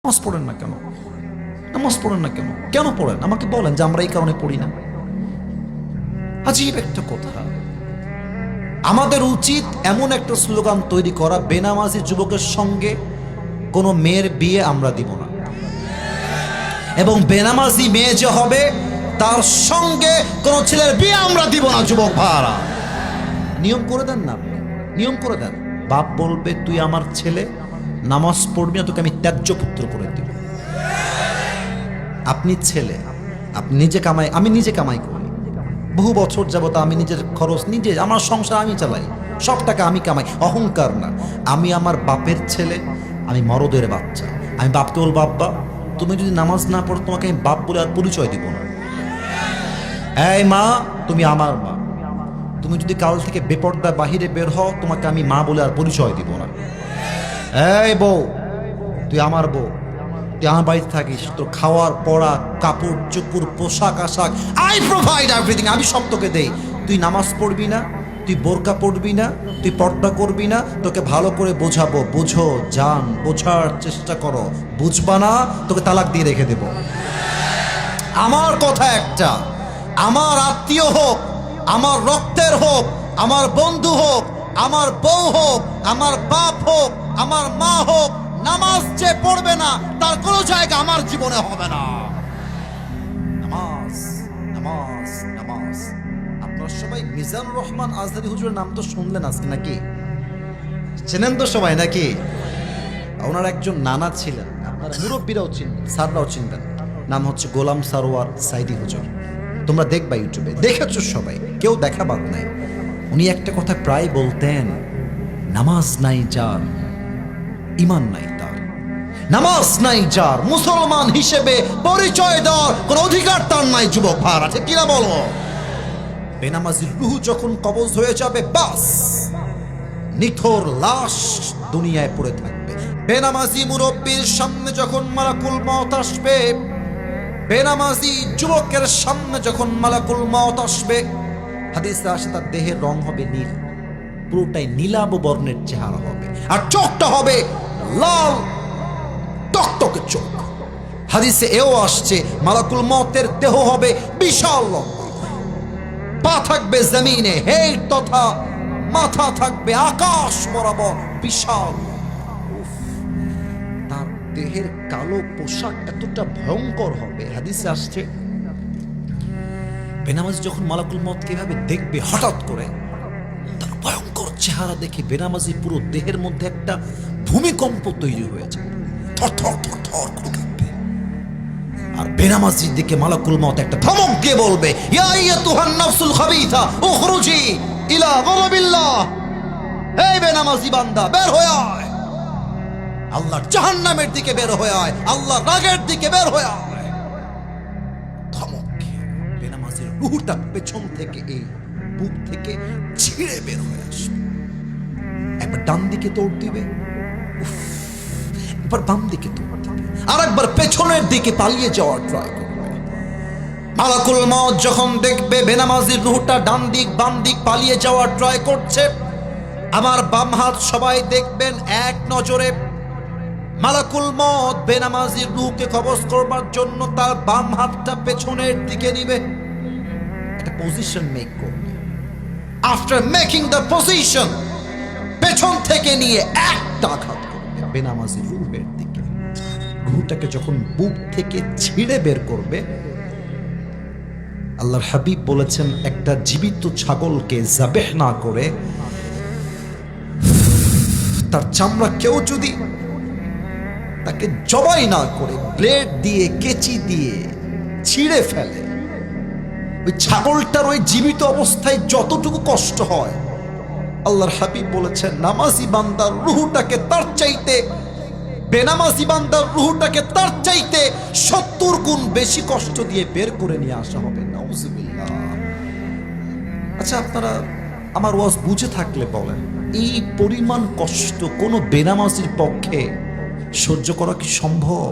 নামাজ পড়েন না কেন? নামাজ পড়েন না কেন? কেন পড়েন? আমাকে বলেন যে আমরা এই কারণে পড়ি না। আজীব একটা কথা। আমাদের উচিত এমন একটা স্লোগান তৈরি করা, বেনামাজি যুবকের সঙ্গে কোনো মেয়ের বিয়ে আমরা দিব না, এবং বেনামাজি মেয়ে যে হবে তার সঙ্গে কোনো ছেলের বিয়ে আমরা দিব না। যুবক ভাড়া নিয়ম করে দেন না, আপনি নিয়ম করে দেন। বাপ বলবে তুই আমার ছেলে, নামাজ পড়বি না, তোকে আমি ত্যায্য পুত্র করে দিব। আপনি ছেলে, আপনি নিজে কামাই, আমি নিজে কামাই করি, বহু বছর যাবত আমি নিজের খরচ নিজে, আমার সংসার আমি চালাই, সব টাকা আমি কামাই। অহংকার না, আমি আমার বাপের ছেলে, আমি মরদের বাচ্চা। আমি বাপকে বলবো বাপ্পা তুমি যদি নামাজ না পড়ো তোমাকে আমি বাপ বলে আর পরিচয় দিব না। এই মা তুমি আমার মা, তুমি যদি কাল থেকে বেপর্দা বাহিরে বের হও তোমাকে আমি মা বলে আর পরিচয় দিব না। এই বউ তুই আমার বউ, তুই আমার বাড়িতে থাকিস, তোর খাওয়ার পড়া কাপড় চোপড় পোশাক আশাক আই প্রোভাইড এভরিথিং, আমি সব তোকে দেই। তুই নামাজ পড়বি না, তুই বোরকা পড়বি না, তুই পর্দা করবি না, তোকে ভালো করে বোঝাবো, বুঝো জান, বোঝার চেষ্টা করো, বুঝবা না তোকে তালাক দিয়ে রেখে দেব। আমার কথা একটা, আমার আত্মীয় হোক, আমার রক্তের হোক, আমার বন্ধু হোক, আমার বউ হোক, আমার বাপ হোক, আমার মা হোক, নামাজ যে পড়বে না তার কোনো জায়গা আমার জীবনে হবে না। নামাজ নামাজ নামাজ। আপনারা সবাই মিজানুর রহমান আজহারী হুজুরের নাম তো শুনলেন আজকে, নাকি চেনেন তো সবাই নাকি? ওনার একজন নানা ছিলেন, আপনারা মুরব্বীরাও চিনবেন, স্যাররাও চিনবেন, নাম হচ্ছে গোলাম সারোয়ার সাইদি হুজুর। তোমরা দেখবা ইউটিউবে, দেখেছো সবাই, কেউ দেখা বাদ নাই। উনি একটা কথা প্রায় বলতেন, নামাজ নাই যার ঈমান নাই তার। নামাজ নাই যার মুসলমান হিসেবে পরিচয় দেওয়ার কোন অধিকার তার নাই। যুবক ভার আছে কিনা বলো? বেনামাজির রূহ যখন কবজ হয়ে যাবে, বাস নিথর লাশ দুনিয়ায় পড়ে থাকবে। বেনামাজি মুরব্বীর সামনে যখন মালাকুল মউত আসবে, বেনামাজি যুবকের সামনে যখন মালাকুল মউত আসবে, হাদিসে আসে তার দেহের রং হবে নীল, পুরোটাই নীলাভ বর্ণের চেহারা হবে, আর চোখটা হবে লাল টকটকে চোখ। হাদিসে এও আসছে মালাকুল মউতের দেহ হবে বিশাল লম্বা, পা থাকবে জমিনে হেট তথা মাথা থাকবে আকাশ বরাবর বিশাল। তার দেহের কালো পোশাক এতটা ভয়ঙ্কর হবে, হাদিসে আসছে বেনামাজি যখন মালাকুল মউতকে এভাবে দেখবে, হঠাৎ করে তার ভয়ঙ্কর চেহারা দেখে বেনামাজি পুরো দেহের মধ্যে একটা ভূমিকম্প তৈরি হয়েছে, থর থর থর থর করে কাঁপবে। আর বেনামাজির দিকে মালাকুল মউত একটা ধমক দিয়ে বলবে, ইয়া আইয়াতুহান নাফসুল খাবিথা উখরুজি ইলা গাযাবিল্লাহ। এই বেনামাজি বান্দা বের হয়ে আয়, আল্লাহর জাহান্নামের দিকে বের হয়ে আয়, আল্লাহর রাগের দিকে বের হয়ে আয়। ধমক বেনামাজির রূহটা পেছন থেকে এই বুক থেকে ছিঁড়ে বের হয়ে আসবে। একবার ডান দিকে দৌড় দিবে, একবার বাম দিকে দৌড় দিবে, আর একবার পেছনের দিকে পালিয়ে যাওয়ার ট্রাই করবে। মালাকুল মউত যখন দেখবে বেনামাজির রূহটা ডান দিক বাম দিক পালিয়ে যাওয়ার ট্রাই করছে, আমার বাম হাত সবাই দেখবেন এক নজরে মালাকুল মউত বেনামাজির রূহকে কবজ করবার জন্য তার বাম হাতটা পেছনের দিকে নিবে, একটা পজিশন মেক করবে। আফটার মেকিং দ্য পজিশন, পেছন থেকে নিয়ে একটা আঘাত করবে বেনামাজির রূহের দিকে। রূহটাকে যখন বুক থেকে ছিঁড়ে বের করবে, আল্লাহর হাবিব বলেছেন একটা জীবিত ছাগলকে যাবেহ না করে তার চামড়া কেউ যদি তাকে জবাই না করে ব্লেড দিয়ে কেচি দিয়ে ছিঁড়ে ফেলে, ওই ছাগলটার ওই জীবিত অবস্থায় যতটুকু কষ্ট হয়, আল্লাহর হাবিব বলেছেন নামাজি বান্দার রূহটাকে তার চাইতে, বেনামাজি বান্দার রূহটাকে তার চাইতে 70 গুণ বেশি কষ্ট দিয়ে বের করে নিয়ে আসা হবে। নাউজুবিল্লাহ। আচ্ছা আপনারা আমার ওয়াজ বুঝে থাকলে বলেন, এই পরিমাণ কষ্ট কোনো বেনামাজির পক্ষে সহ্য করা কি সম্ভব?